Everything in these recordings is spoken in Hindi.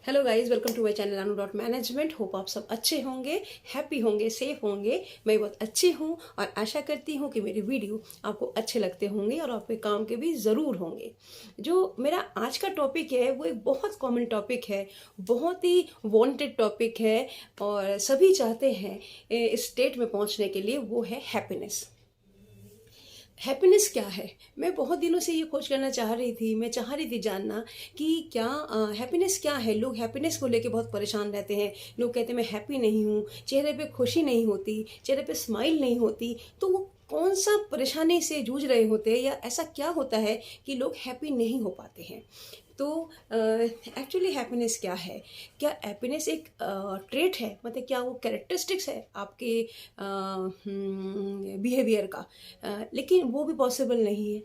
Hello guys, welcome to my channel Anu dot management. Hope आप सब अच्छे होंगे, हैप्पी होंगे, सेफ होंगे। मैं बहुत अच्छी हूँ और आशा करती हूँ कि मेरे वीडियो आपको अच्छे लगते होंगे और आपके काम के भी ज़रूर होंगे। जो मेरा आज का टॉपिक है वो एक बहुत कॉमन टॉपिक है, बहुत ही वांटेड टॉपिक है और सभी चाहते हैं इस स्टेट में पहुँचने के लिए, वो है हैप्पीनेस। हैप्पीनेस क्या है? मैं बहुत दिनों से ये खोज करना चाह रही थी। मैं चाह रही थी जानना कि क्या हैप्पीनेस क्या है। लोग हैप्पीनेस को लेके बहुत परेशान रहते हैं। लोग कहते हैं मैं हैप्पी नहीं हूँ, चेहरे पे खुशी नहीं होती, चेहरे पे स्माइल नहीं होती। तो वो कौन सा परेशानी से जूझ रहे होते हैं या ऐसा क्या होता है कि लोग हैप्पी नहीं हो पाते हैं। तो एक्चुअली हैप्पीनेस क्या है? क्या हैप्पीनेस एक ट्रेट है, मतलब क्या वो कैरेक्टरिस्टिक्स है आपके बिहेवियर का? लेकिन वो भी पॉसिबल नहीं है,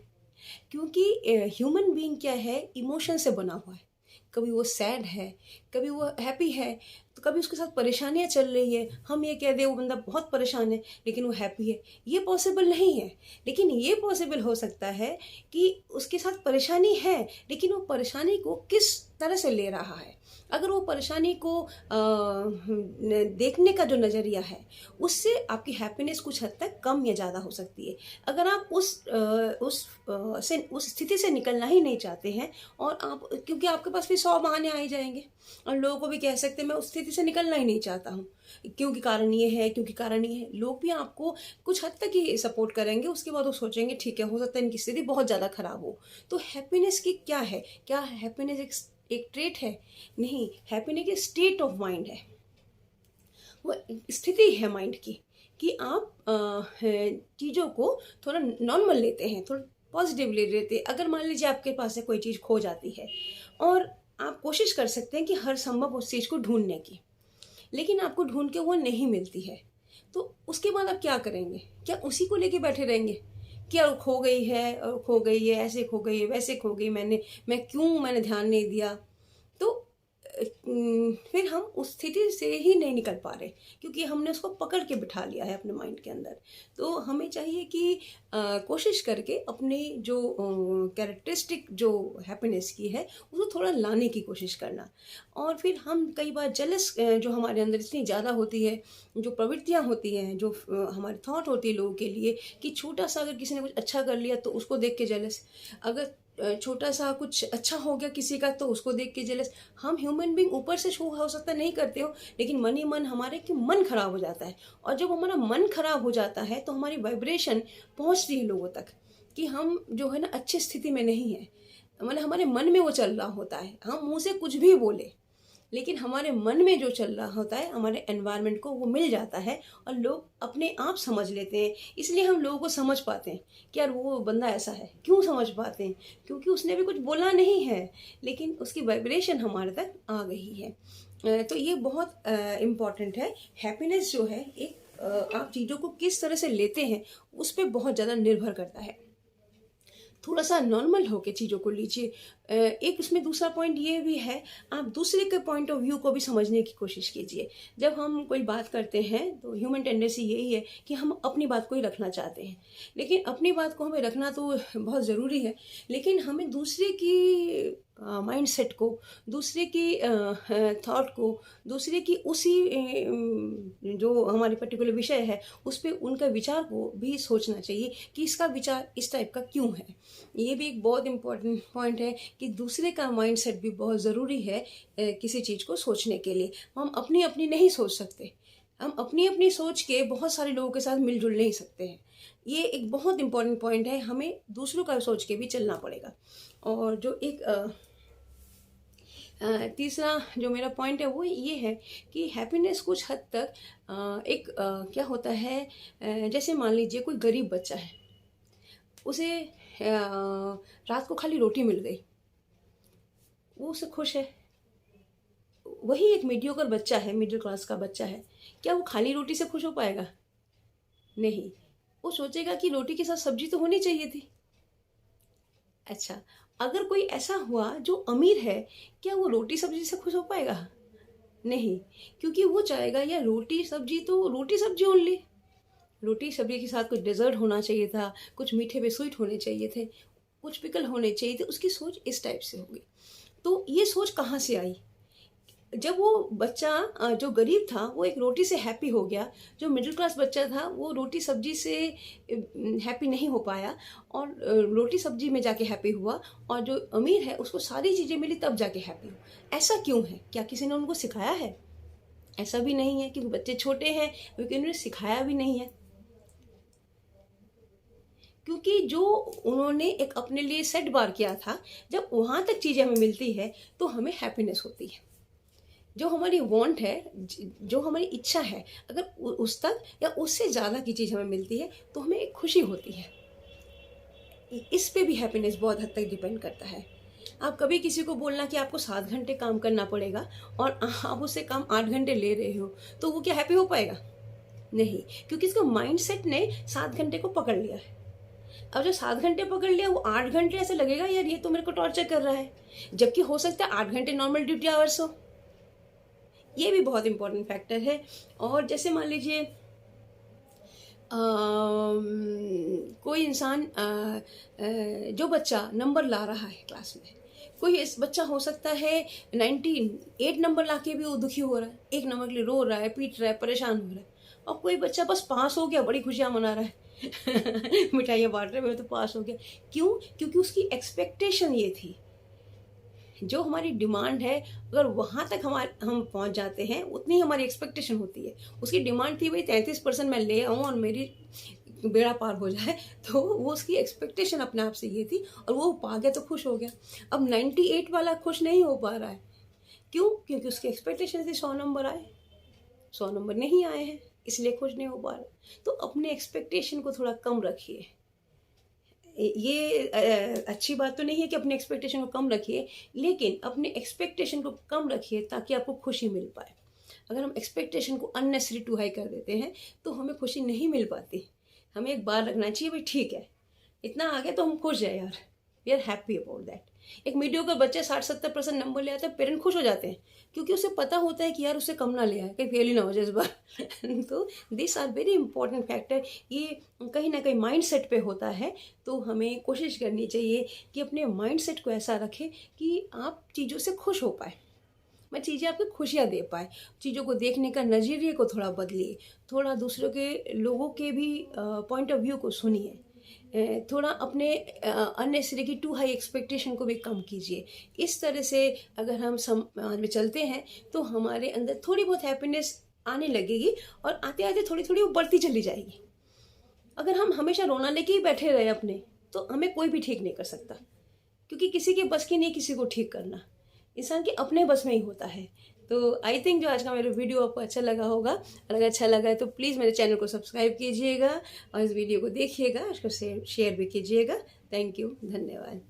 क्योंकि ह्यूमन बीइंग क्या है, इमोशन से बना हुआ है। कभी वो सैड है, कभी वो हैप्पी है, तो कभी उसके साथ परेशानियां चल रही है। हम ये कह दें वो बंदा बहुत परेशान है लेकिन वो हैप्पी है, ये पॉसिबल नहीं है। लेकिन ये पॉसिबल हो सकता है कि उसके साथ परेशानी है लेकिन वो परेशानी को किस तरह से ले रहा है। अगर वो परेशानी को देखने का जो नज़रिया है, उससे आपकी हैप्पीनेस कुछ हद तक कम या ज़्यादा हो सकती है। अगर आप उस स्थिति से निकलना ही नहीं चाहते हैं और आप, क्योंकि आपके पास भी 100 बहाने आ ही जाएंगे और लोगों को भी कह सकते हैं मैं उस स्थिति से निकलना ही नहीं चाहता हूँ, क्योंकि कारण ये है, क्योंकि कारण ये है। लोग भी आपको कुछ हद तक ही सपोर्ट करेंगे, उसके बाद वो सोचेंगे ठीक है, हो सकता है इनकी स्थिति बहुत ज़्यादा खराब हो। तो हैप्पीनेस की क्या है? क्या हैप्पीनेस एक ट्रेट है? नहीं, हैप्पीनेस एक स्टेट ऑफ माइंड है। वो स्थिति है माइंड की कि आप चीज़ों को थोड़ा नॉर्मल लेते हैं, थोड़ा पॉजिटिवली लेते हैं। अगर मान लीजिए आपके पास से कोई चीज़ खो जाती है और आप कोशिश कर सकते हैं कि हर संभव उस चीज़ को ढूंढने की, लेकिन आपको ढूंढ के वो नहीं मिलती है, तो उसके बाद आप क्या करेंगे? क्या उसी को लेके बैठे रहेंगे? क्या खो गई है और खो गई है, ऐसे खो गई है, वैसे खो गई, मैंने ध्यान नहीं दिया। तो फिर हम उस स्थिति से ही नहीं निकल पा रहे, क्योंकि हमने उसको पकड़ के बिठा लिया है अपने माइंड के अंदर। तो हमें चाहिए कि कोशिश करके अपने जो कैरेक्टरिस्टिक जो हैप्पीनेस की है उसको थोड़ा लाने की कोशिश करना। और फिर हम कई बार जेलस जो हमारे अंदर इतनी ज़्यादा होती है, जो प्रवृत्तियाँ होती हैं, जो हमारी थॉट होती है लोगों के लिए कि छोटा सा अगर किसी ने कुछ अच्छा कर लिया तो उसको देख के जेलस, अगर छोटा सा कुछ अच्छा हो गया किसी का तो उसको देख के जेलस। हम ह्यूमन बीइंग ऊपर से शो हो सकता नहीं करते हो, लेकिन मन ही मन हमारे कि मन खराब हो जाता है। और जब हमारा मन खराब हो जाता है तो हमारी वाइब्रेशन पहुंचती है लोगों तक कि हम जो है ना अच्छी स्थिति में नहीं है। मतलब हमारे मन में वो चल रहा होता है, हम मुंह से कुछ भी बोले लेकिन हमारे मन में जो चल रहा होता है, हमारे एनवायरनमेंट को वो मिल जाता है और लोग अपने आप समझ लेते हैं। इसलिए हम लोगों को समझ पाते हैं कि यार वो बंदा ऐसा है। क्यों समझ पाते हैं? क्योंकि उसने भी कुछ बोला नहीं है लेकिन उसकी वाइब्रेशन हमारे तक आ गई है। तो ये बहुत इम्पॉर्टेंट है। हैप्पीनेस जो है एक आप चीज़ों को किस तरह से लेते हैं उस पर बहुत ज़्यादा निर्भर करता है। थोड़ा सा नॉर्मल होकर चीज़ों को लीजिए। एक उसमें दूसरा पॉइंट ये भी है, आप दूसरे के पॉइंट ऑफ व्यू को भी समझने की कोशिश कीजिए। जब हम कोई बात करते हैं तो ह्यूमन टेंडेंसी यही है कि हम अपनी बात को ही रखना चाहते हैं, लेकिन अपनी बात को हमें रखना तो बहुत ज़रूरी है, लेकिन हमें दूसरे की माइंड सेट को, दूसरे की थॉट को, दूसरे की उसी जो हमारी पर्टिकुलर विषय है उस पर उनका विचार को भी सोचना चाहिए कि इसका विचार इस टाइप का क्यों है। ये भी एक बहुत इम्पोर्टेंट पॉइंट है कि दूसरे का माइंड सेट भी बहुत ज़रूरी है किसी चीज़ को सोचने के लिए। हम अपनी अपनी नहीं सोच सकते, हम अपनी अपनी सोच के बहुत सारे लोगों के साथ मिलजुल नहीं सकते हैं। ये एक बहुत इंपॉर्टेंट पॉइंट है, हमें दूसरों का सोच के भी चलना पड़ेगा। और जो एक तीसरा जो मेरा पॉइंट है वो ये है कि हैप्पीनेस कुछ हद तक एक क्या होता है, जैसे मान लीजिए कोई गरीब बच्चा है, उसे रात को खाली रोटी मिल गई, वो उससे खुश है। वही एक मीडियोकर बच्चा है, मिडिल क्लास का बच्चा है, क्या वो खाली रोटी से खुश हो पाएगा? नहीं, वो सोचेगा कि रोटी के साथ सब्जी तो होनी चाहिए थी। अच्छा, अगर कोई ऐसा हुआ जो अमीर है, क्या वो रोटी सब्जी से खुश हो पाएगा? नहीं, क्योंकि वो चाहेगा यार रोटी सब्जी तो रोटी सब्जी ओनली, रोटी सब्जी के साथ कुछ डेजर्ट होना चाहिए था, कुछ मीठे में स्वीट होने चाहिए थे, कुछ पिकल होने चाहिए थे। उसकी सोच इस टाइप से होगी। तो ये सोच कहाँ से आई? जब वो बच्चा जो गरीब था वो एक रोटी से हैप्पी हो गया, जो मिडिल क्लास बच्चा था वो रोटी सब्जी से हैप्पी नहीं हो पाया और रोटी सब्जी में जाके हैप्पी हुआ, और जो अमीर है उसको सारी चीज़ें मिली तब जाके हैप्पी हुआ। ऐसा क्यों है? क्या किसी ने उनको सिखाया है? ऐसा भी नहीं है, क्योंकि बच्चे छोटे हैं, क्योंकि उन्होंने सिखाया भी नहीं है। क्योंकि जो उन्होंने एक अपने लिए सेट बार किया था, जब वहाँ तक चीज़ें हमें मिलती है तो हमें हैप्पीनेस होती है। जो हमारी वांट है, जो हमारी इच्छा है, अगर उस तक या उससे ज़्यादा की चीज़ हमें मिलती है तो हमें एक खुशी होती है। इस पे भी हैप्पीनेस बहुत हद तक डिपेंड करता है। आप कभी किसी को बोलना कि आपको 7 घंटे काम करना पड़ेगा और आप उससे काम 8 घंटे ले रहे हो, तो वो क्या हैप्पी हो पाएगा? नहीं, क्योंकि इसका माइंडसेट ने 7 घंटे को पकड़ लिया है। अब जो 7 घंटे पकड़ लिया, वो 8 घंटे ऐसे लगेगा यार ये तो मेरे को टॉर्चर कर रहा है, जबकि हो सकता है 8 घंटे नॉर्मल ड्यूटी आवर्स हो। ये भी बहुत इंपॉर्टेंट फैक्टर है। और जैसे मान लीजिए कोई इंसान जो बच्चा नंबर ला रहा है क्लास में, कोई इस बच्चा हो सकता है 98 नंबर ला के भी वो दुखी हो रहा है, 1 नंबर के लिए रो रहा है, पीट रहा है, परेशान हो रहा है। और कोई बच्चा बस पास हो गया, बड़ी खुशियाँ मना रहा है मिठाइयाँ बांट रहे, मैं तो पास हो गया। क्यों? क्योंकि उसकी एक्सपेक्टेशन ये थी। जो हमारी डिमांड है, अगर वहाँ तक हम पहुँच जाते हैं, उतनी हमारी एक्सपेक्टेशन होती है। उसकी डिमांड थी भाई 33% मैं ले आऊँ और मेरी बेड़ा पार हो जाए, तो वो उसकी एक्सपेक्टेशन अपने आप से ये थी और वो पा गया तो खुश हो गया। अब 98 वाला खुश नहीं हो पा रहा है। क्यों? क्योंकि उसकी एक्सपेक्टेशन थी 100 नंबर आए, 100 नंबर नहीं आए हैं, इसलिए खुश नहीं हो पा रहा। तो अपने एक्सपेक्टेशन को थोड़ा कम रखिए। ये अच्छी बात तो नहीं है कि अपने एक्सपेक्टेशन को कम रखिए, लेकिन अपने एक्सपेक्टेशन को कम रखिए ताकि आपको खुशी मिल पाए। अगर हम एक्सपेक्टेशन को अननेसेसरी टू हाई कर देते हैं तो हमें खुशी नहीं मिल पाती। हमें एक बार रखना चाहिए भाई ठीक है, इतना आ गया तो हम खुश हैं यार, we are happy about that. एक मीडियोकर बच्चे 60-70% नंबर ले आता है, पेरेंट खुश हो जाते हैं, क्योंकि उसे पता होता है कि यार उससे कम ना ले आए, कहीं फेल ही ना हो जाए इस बार तो this are very important factor. ये कहीं ना कहीं माइंड सेट पे होता है। तो हमें कोशिश करनी चाहिए कि अपने माइंड सेट को ऐसा रखें कि आप चीज़ों से खुश हो पाए, मैं चीज़ें आपको खुशियाँ दे पाए। चीज़ों को देखने का नज़रिए को थोड़ा बदलिए, थोड़ा दूसरों के लोगों के भी पॉइंट ऑफ व्यू को सुनिए, थोड़ा अपने अननेसेसरी की टू हाई एक्सपेक्टेशन को भी कम कीजिए। इस तरह से अगर हम समाज में चलते हैं तो हमारे अंदर थोड़ी बहुत हैप्पीनेस आने लगेगी और आते आते थोड़ी थोड़ी वो बढ़ती चली जाएगी। अगर हम हमेशा रोना लेके ही बैठे रहे अपने, तो हमें कोई भी ठीक नहीं कर सकता, क्योंकि किसी के बस की नहीं किसी को ठीक करना, इंसान के अपने बस में ही होता है। तो आई थिंक जो आज का मेरा वीडियो आपको अच्छा लगा होगा, और अगर अच्छा लगा है तो प्लीज़ मेरे चैनल को सब्सक्राइब कीजिएगा और इस वीडियो को देखिएगा, उसको शेयर भी कीजिएगा। थैंक यू, धन्यवाद।